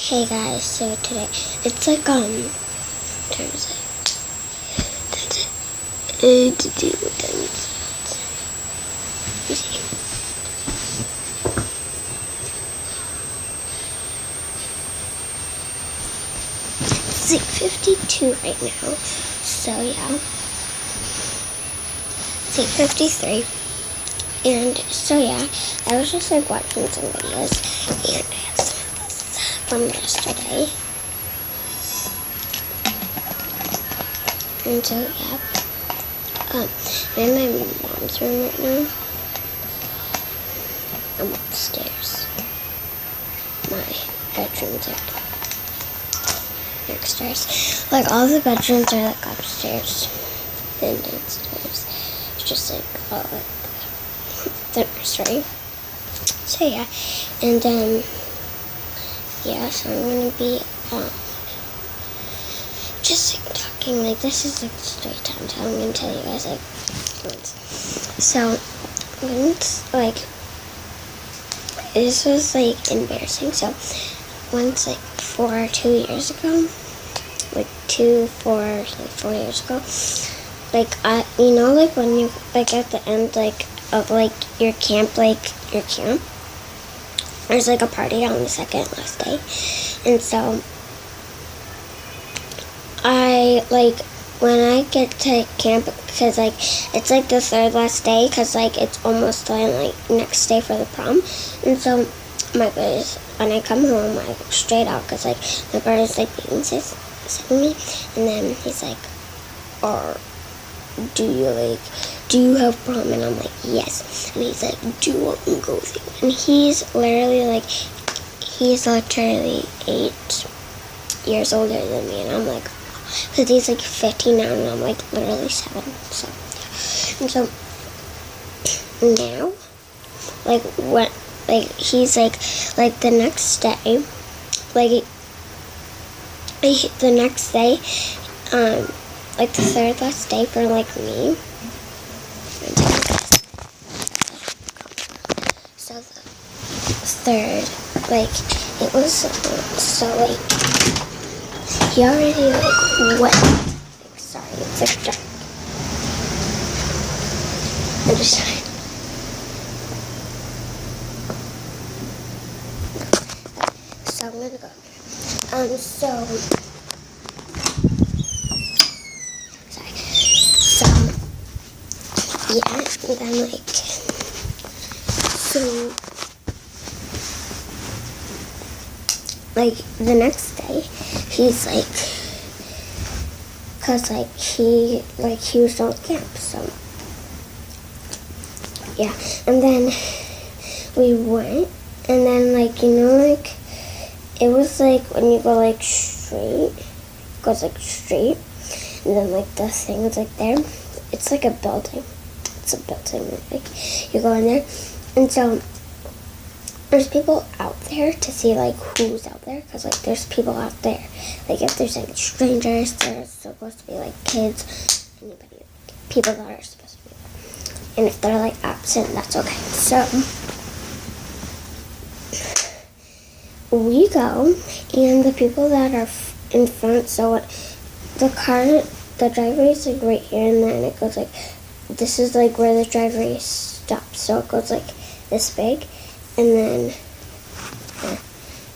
Hey guys, so today it's like what time is it? What time is it? Let me see. It's like 52 right now. So yeah. It's like 53. And so yeah, I was just like watching some videos and I have some of this from yesterday. And so yeah. I'm in my mom's room right now. I'm upstairs. My bedroom's like upstairs. Like all the bedrooms are like upstairs and downstairs. It's just like all like the nursery. So yeah, and yeah. So I'm gonna be just like talking like this is like story time. So I'm gonna tell you guys like once. So once like this was like embarrassing. So once like 2 years ago, like 4 years ago, like like when you like at the end like of like your camp, there's like a party on the second last day, and so I like when I get to camp, because like it's like the third last day, because like it's almost like next day for the prom, and so my brother's, when I come home I go straight out because like my brother's like babysitting me, and then he's like, or do you have prom? And I'm like, yes. And he's like, do you want me to go with you? And he's literally 8 years older than me, and I'm like, because he's like 15 now, and I'm like literally 7. So, and so now, like what, like he's like the next day, the next day, like the third last day for like me. So the third, like it was so like he already like went. Like, sorry, it's like dark. I'm just trying. So I'm gonna go. Sorry. So yeah, and then like so like the next day he's like, cause like he was on camp, so yeah, and then we went, and then like it was like when you go like straight, it goes like straight, and then like the thing is like there. It's like a building. It's a building. Like you go in there, and so there's people out there to see like who's out there, because like there's people out there. Like if there's like strangers, there's supposed to be like kids, people that are supposed to be there. And if they're like absent, that's okay. So we go, and the people that are in front, so the driveway is like right here, and then it goes like, this is like where the driveway stops, so it goes like this big, and then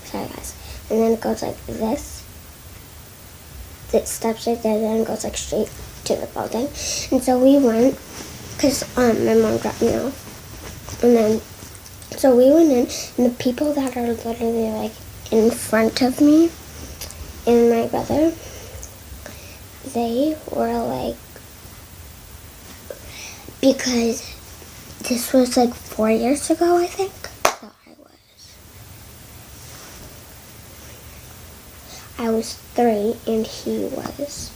sorry guys, and then it goes like this, it stops right there, then it goes like straight to the building. And so we went, because my mom dropped me off, and then so we went in, and the people that are literally like in front of me and my brother, they were like, because this was like 4 years ago, I think. So I was 3 and he was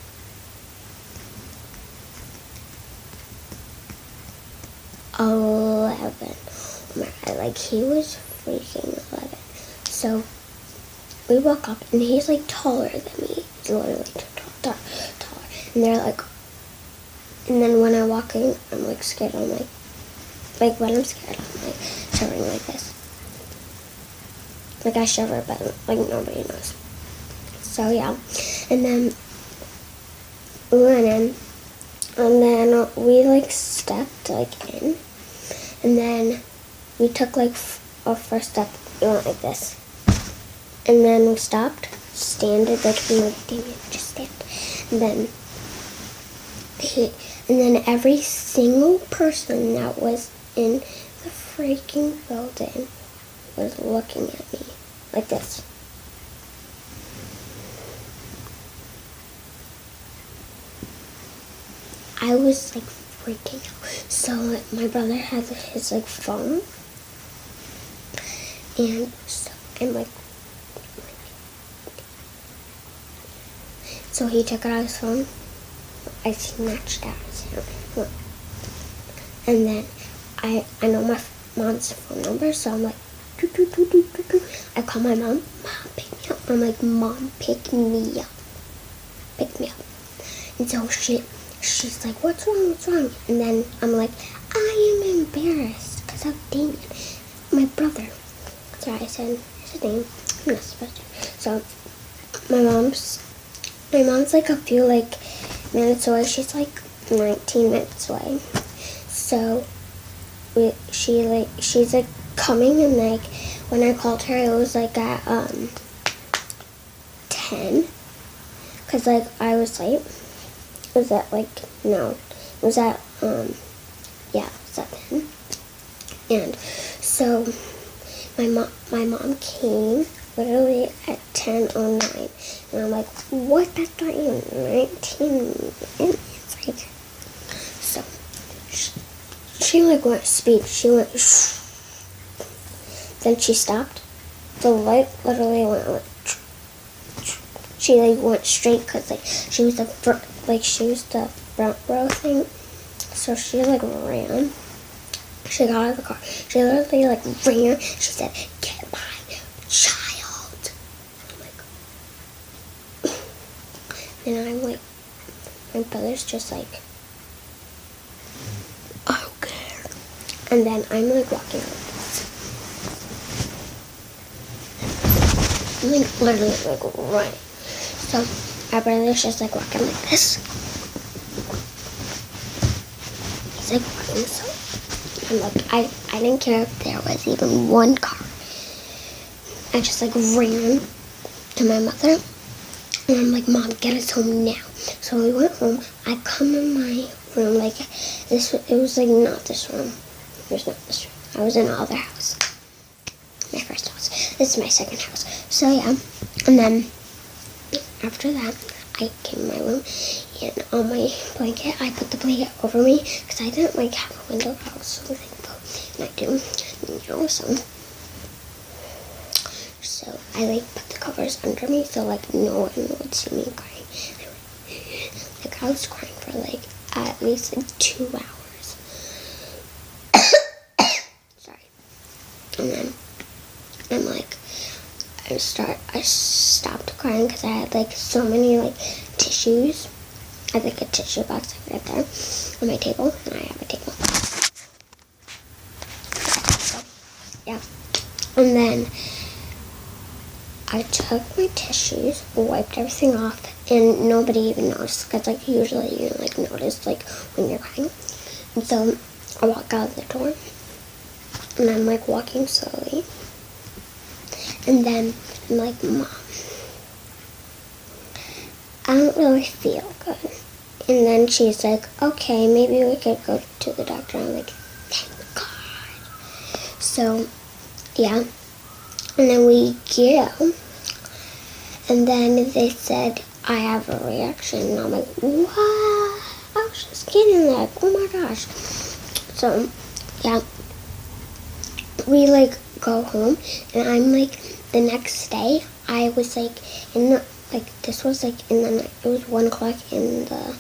11. Oh my God, like he was freaking 11. So we walk up, and he's like taller than me. He's literally taller. And they're like, and then when I walk in, I'm like scared. I'm like when I'm scared, I'm like shivering like this. Like I shivered, but like nobody knows. So yeah, and then we went in, and then we like stepped like in, and then we took like our first step. We went like this, and then we stopped, standed like we like Damien, just stand, and then every single person that was in the freaking building was looking at me like this. I was like freaking out. So like, my brother had his like phone, and so I'm like, so he took out his phone. I snatched out his hand, and then I know my mom's phone number, so I'm like, doo, doo, doo, doo, doo, doo. I call my mom. Mom, pick me up. I'm like, Mom, pick me up. Pick me up. And so she's like, what's wrong? What's wrong? And then I'm like, I am embarrassed because of Damien, my brother. So I said his name. I'm not supposed to. So my mom's like a few like minutes away. She's like 19 minutes away. So she's like coming, and like when I called her, it was like at 10, cause like I was late. It was at like no, it was at yeah, it was at 10. And so my mom came literally at 10:09, and I'm like, what? That's not even 19 minutes. Like, so she like went speed. She went. Then she stopped. The light literally went like. She like went straight because like she was the front row thing. So she like ran. She got out of the car. She literally like ran. She said, "Get my child." I'm like, and I'm like, my brother's just like, okay. And then I'm like walking like this. I'm like literally like running. So my brother's just like walking like this. He's like walking so. And like I didn't care if there was even one car. I just like ran to my mother, and I'm like, Mom, get us home now. So we went home. I come in my room like this. It was like not this room. It was not this room. I was in the other house. My first house. This is my second house. So yeah, and then after that, I came in my room, and on my blanket, I put the blanket over me because I didn't like have a window. I was so thankful, and I do, so I like put the covers under me so like no one would see me crying. Like I was crying for like at least like 2 hours. Sorry, and then I'm like. I stopped crying because I had like so many like tissues. I had like a tissue box like, right there on my table, and I have a table. So, yeah. And then I took my tissues, wiped everything off, and nobody even noticed because like usually you like notice like when you're crying. And so I walk out of the door, and I'm like walking slowly. And then I'm like, Mom, I don't really feel good. And then she's like, okay, maybe we could go to the doctor. I'm like, thank God. So, yeah. And then we go. And then they said, I have a reaction. And I'm like, what? I was just kidding. Like, oh my gosh. So, yeah. We like go home, and I'm like, the next day I was like in the this was like in the night. It was 1 o'clock in the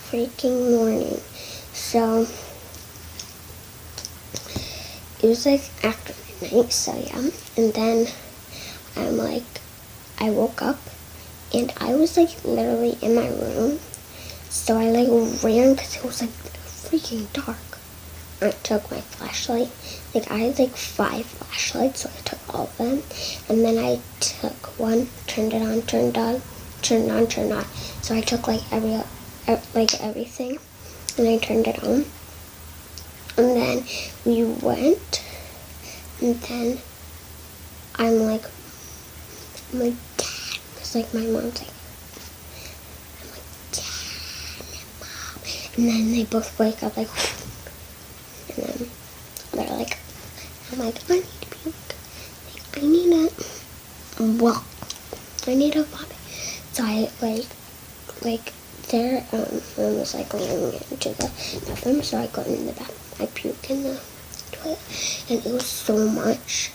freaking morning. So it was like after midnight. So yeah, and then I'm like, I woke up and I was like literally in my room. So I like ran because it was like freaking dark. I took my flashlight. Like, I had like 5 flashlights, so I took all of them. And then I took one, turned it on, turned on, turned on, turned on. So I took like everything, and I turned it on. And then we went, and then I'm like, Dad. It's like my mom's like, I'm like, Dad, Mom. And then they both wake up like, and then they're like, I'm like, I need to puke. Like, I need a vomit. So I like their room was like going into the bathroom, so I go in the bathroom. I puke in the toilet, and it was so much.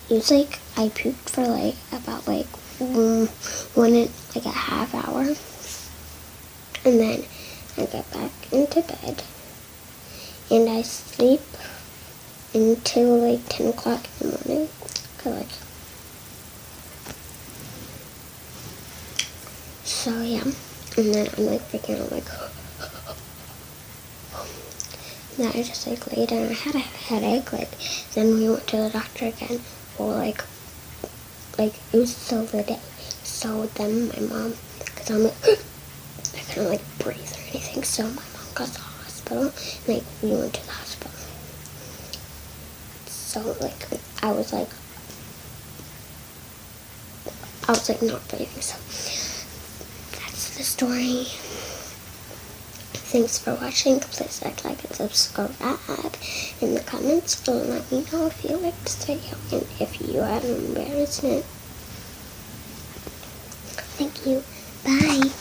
It was like I puked for like about like a half hour, and then I get back into bed, and I sleep until like 10 o'clock in the morning. So yeah, and then I'm like freaking out, like. And then I just like laid down. I had a headache. Like then we went to the doctor again. Well, like it was so good. So then my mom, because I'm like, I couldn't like breathe or anything. So my mom got to the hospital. And like we went to the hospital. So like I was like not breathing. So that's the story. Thanks for watching. Please like and subscribe in the comments below. Let me know if you liked this video and if you had an embarrassment. Thank you. Bye.